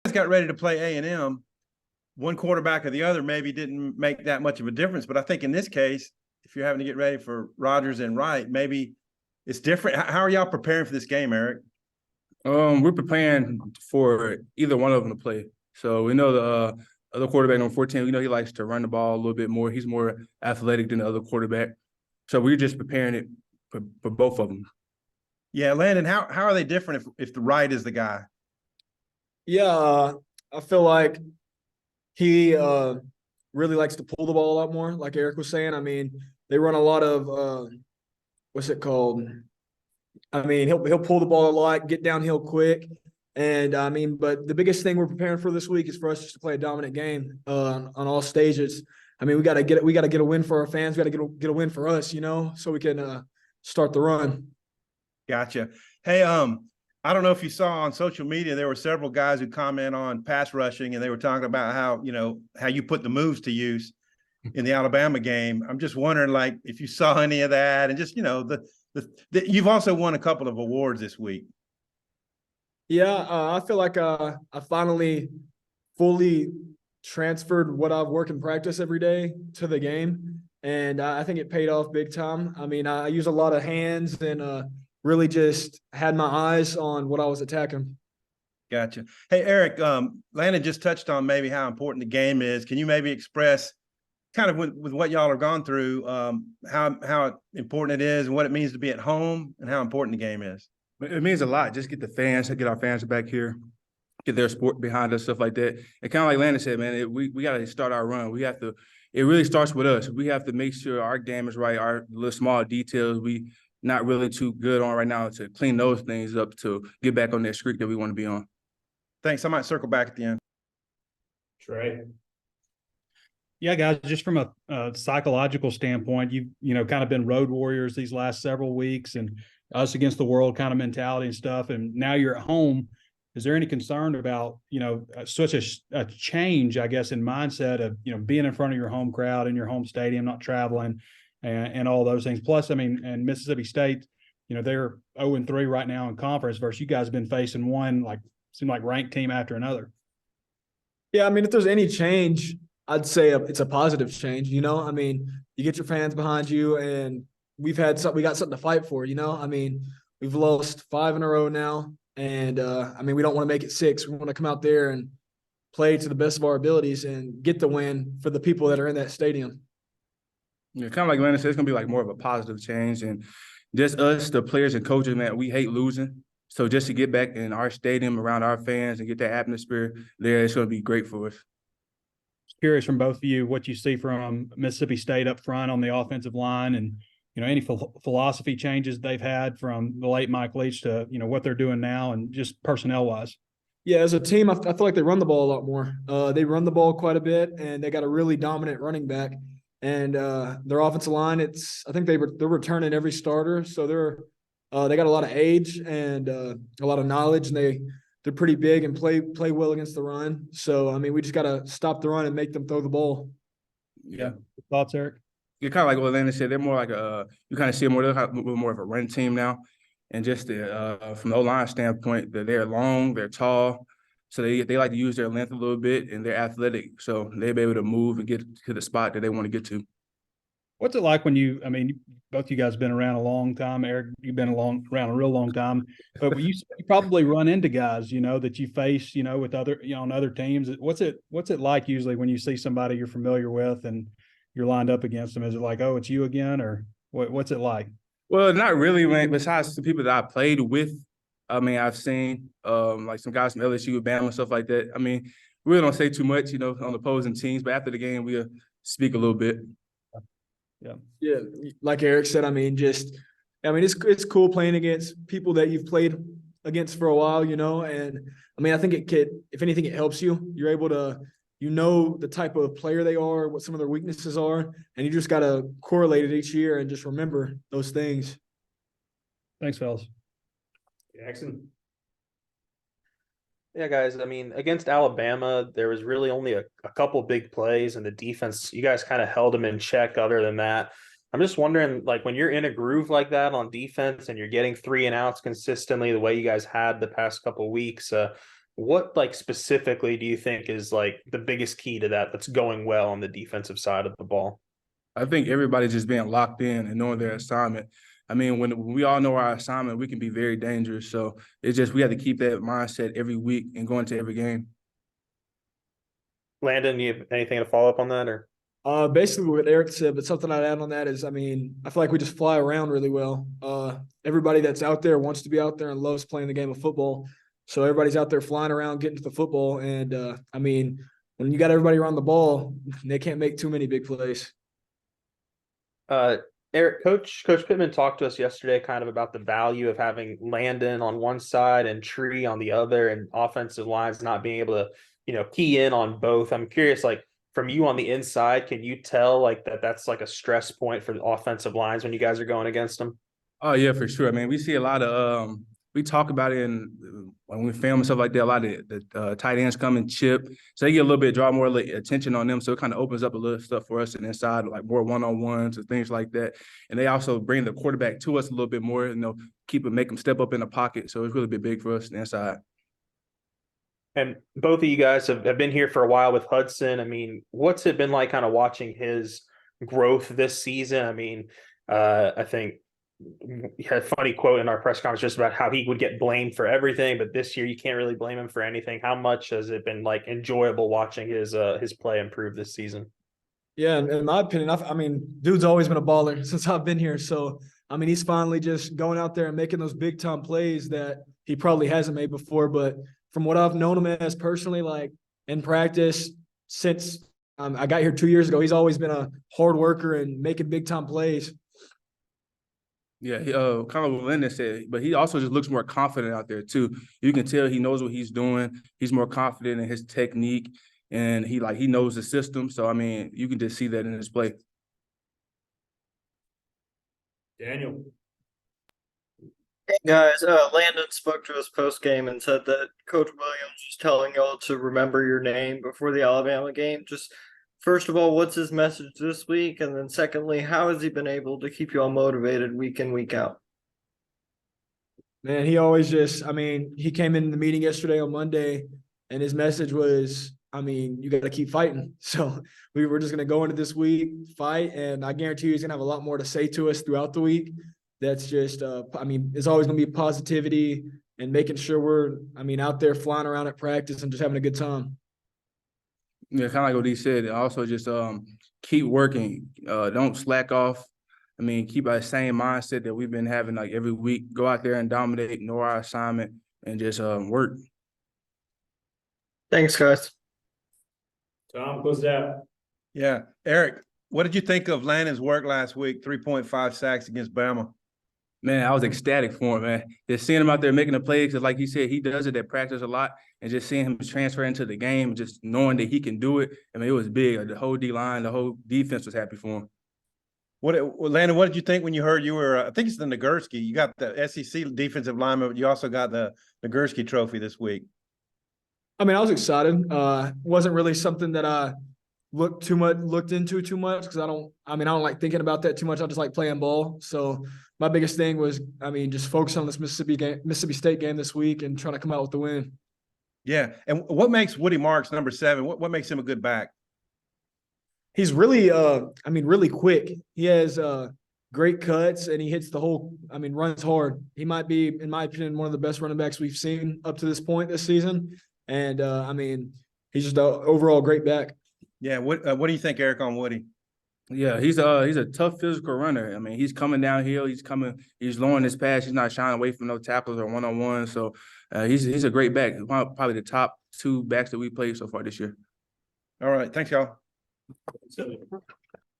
got ready to play A&M, one quarterback or the other maybe didn't make that much of a difference. But I think in this case, if you're having to get ready for Rodgers and Wright, maybe it's different. How are y'all preparing for this game, Eric? We're preparing for either one of them to play. So we know the other quarterback, number 14, we know he likes to run the ball a little bit more. He's more athletic than the other quarterback. So we're just preparing it for both of them. Yeah, Landon, how are they different if the Wright is the guy? Yeah, I feel like he really likes to pull the ball a lot more, like Eric was saying. I mean, they run a lot of what's it called? I mean, he'll pull the ball a lot, get downhill quick. And I mean, but the biggest thing we're preparing for this week is for us just to play a dominant game on all stages. I mean, we got to get a win for our fans. We got to get a win for us, so we can start the run. Gotcha. Hey, I don't know if you saw on social media, there were several guys who comment on pass rushing, and they were talking about how you put the moves to use in the Alabama game. I'm just wondering, like, if you saw any of that, and just you've also won a couple of awards this week. Yeah, I feel like I finally fully transferred what I've worked in practice every day to the game, and I think it paid off big time. I mean, I use a lot of hands and really just had my eyes on what I was attacking. Gotcha. Hey, Eric, Landon just touched on maybe how important the game is. Can you maybe express kind of with what y'all have gone through, how important it is and what it means to be at home and how important the game is? It means a lot. Just get our fans back here, get their support behind us, stuff like that. And kind of like Landon said, man, we got to start our run. We have to. It really starts with us. We have to make sure our game is right. Our little small details we not really too good on right now to clean those things up to get back on that streak that we want to be on. Thanks. I might circle back at the end. Trey. Yeah, guys, just from a psychological standpoint, you've kind of been road warriors these last several weeks and us against the world kind of mentality and stuff. And now you're at home. Is there any concern about, such a change, I guess, in mindset of, being in front of your home crowd in your home stadium, not traveling and all those things? Plus, I mean, and Mississippi State, they're 0-3 right now in conference versus you guys have been facing one, seem like ranked team after another. Yeah, I mean, if there's any change, I'd say it's a positive change. I mean, you get your fans behind you, and we got something to fight for. I mean, we've lost 5 in a row now, and I mean, we don't want to make it 6. We want to come out there and play to the best of our abilities and get the win for the people that are in that stadium. Yeah, kind of like Landon said, it's gonna be like more of a positive change, and just us, the players and coaches, man, we hate losing. So just to get back in our stadium around our fans and get that atmosphere there, it's gonna be great for us. Curious from both of you what you see from Mississippi State up front on the offensive line, and any philosophy changes they've had from the late Mike Leach to what they're doing now, and just personnel wise. Yeah, as a team, I feel like they run the ball a lot more. They run the ball quite a bit, and they got a really dominant running back. And their offensive line, I think they're returning every starter, so they got a lot of age and a lot of knowledge, and they're pretty big and play well against the run. So I mean, we just got to stop the run and make them throw the ball. Yeah. Thoughts, Eric? You're kind of like what Landon said. They're more like you kind of see more of a run team now, and just from the O-line standpoint, they're long, they're tall, so they like to use their length a little bit, and they're athletic, so they'll be able to move and get to the spot that they want to get to. What's it like when both you guys have been around a long time. Eric, you've been around a real long time, but you probably run into guys, that you face, with other, on other teams. What's it like usually when you see somebody you're familiar with and you're lined up against them? Is it like, oh, it's you again, or what's it like? Well, not really, man. Besides the people that I played with, I mean, I've seen like some guys from LSU, Bama, and stuff like that. I mean, we really don't say too much, on the opposing teams, but after the game, we'll speak a little bit. Yeah, like Eric said, I mean, it's cool playing against people that you've played against for a while, and I mean, I think if anything, it helps you. You're able to, the type of player they are, what some of their weaknesses are, and you just got to correlate it each year and just remember those things. Thanks, fellas. Jackson. Yeah, guys, I mean, against Alabama, there was really only a couple big plays, and the defense, you guys kind of held them in check other than that. I'm just wondering, like, when you're in a groove like that on defense and you're getting 3 and outs consistently the way you guys had the past couple of weeks, what like specifically do you think is like the biggest key to that that's going well on the defensive side of the ball? I think everybody's just being locked in and knowing their assignment. I mean, when we all know our assignment, we can be very dangerous. So it's just we have to keep that mindset every week and go into every game. Landon, you have anything to follow up on that or? Basically what Eric said, but something I'd add on that is, I feel like we just fly around really well. Everybody that's out there wants to be out there and loves playing the game of football. So everybody's out there flying around, getting to the football. And, when you got everybody around the ball, they can't make too many big plays. Eric, Coach Pittman talked to us yesterday kind of about the value of having Landon on one side and Tree on the other, and offensive lines not being able to, key in on both. I'm curious, like from you on the inside, can you tell like that's like a stress point for the offensive lines when you guys are going against them? Oh yeah, for sure. I mean, we see a lot of we talk about it when we film and stuff like that. A lot of the tight ends come and chip, so they get a little bit draw more attention on them. So it kind of opens up a little stuff for us and inside, like more one-on-ones and things like that. And they also bring the quarterback to us a little bit more. Make them step up in the pocket. So it's really big for us inside. And both of you guys have been here for a while with Hudson. I mean, what's it been like kind of watching his growth this season? I mean, I think he had a funny quote in our press conference just about how he would get blamed for everything, but this year you can't really blame him for anything. How much has it been like enjoyable watching his play improve this season? Yeah, in my opinion, dude's always been a baller since I've been here. So, he's finally just going out there and making those big time plays that he probably hasn't made before. But from what I've known him as personally, like in practice since I got here 2 years ago, he's always been a hard worker and making big time plays. Yeah, kind of what Landon said, but he also just looks more confident out there too. You can tell he knows what he's doing. He's more confident in his technique, and he knows the system. So you can just see that in his play. Daniel. Hey guys, Landon spoke to us post game and said that Coach Williams was telling y'all to remember your name before the Alabama game. Just first of all, what's his message this week? And then secondly, how has he been able to keep you all motivated week in, week out? Man, he always he came in the meeting yesterday on Monday and his message was, you got to keep fighting. So we were just going to go into this week, fight, and I guarantee you he's going to have a lot more to say to us throughout the week. That's just, it's always going to be positivity and making sure we're, out there flying around at practice and just having a good time. Yeah, kind of like what he said. Also, just keep working. Don't slack off. Keep that same mindset that we've been having like every week. Go out there and dominate, know our assignment, and just work. Thanks, guys. Tom, close it out. Yeah. Eric, what did you think of Landon's work last week? 3.5 sacks against Bama. Man, I was ecstatic for him, man. Just seeing him out there making the plays, because like he said, he does it at practice a lot, and just seeing him transfer into the game, just knowing that he can do it. It was big. The whole D-line, the whole defense was happy for him. Landon, what did you think when you heard you were, I think it's the Nagurski, you got the SEC defensive lineman, but you also got the Nagurski trophy this week? I was excited. Wasn't really something that I looked into too much because I don't like thinking about that too much. I just like playing ball. So my biggest thing was, just focus on this Mississippi State game this week and trying to come out with the win. Yeah. And what makes Woody Marks number 7? What makes him a good back? He's really, really quick. He has great cuts and he hits the whole, runs hard. He might be, in my opinion, one of the best running backs we've seen up to this point this season. And he's just an overall great back. Yeah. What do you think, Eric, on Woody? Yeah, he's a tough physical runner. He's coming downhill. He's lowering his pass. He's not shying away from no tackles or one-on-one. So he's a great back. Probably the top 2 backs that we played so far this year. All right. Thanks, y'all. So